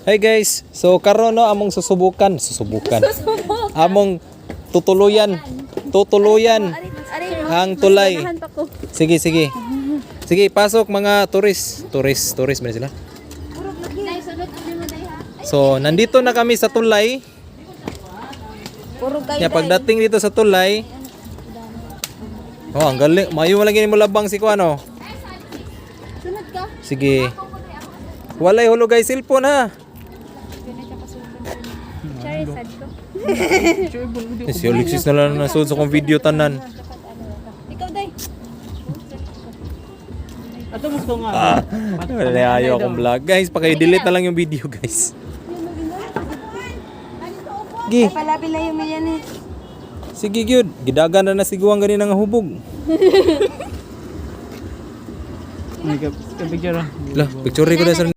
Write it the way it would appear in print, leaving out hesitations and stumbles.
Hey guys, so karon no among susubukan. Among tutuluyan ang tulay. Sige. Sige, pasok mga turis man sila. So, nandito na kami sa tulay. Ya pagdating dito sa tulay. Oh, ang galing. Mayo lagi mo labang si Kuano. Sunod ka. Sige. Walay hulo guys, cellphone ha. Charizard ko. Si Alexis na lang nasud sa kong video tanan. Ikaw, Day. Ato mas ko nga. Wala ayo akong vlog. Guys, paki-delete na lang yung video, guys. Gi. Palapil na yung milyan eh. Sige gyud, gidagan na siguang gani nga hubog. Picture. Lah, picture ko na sa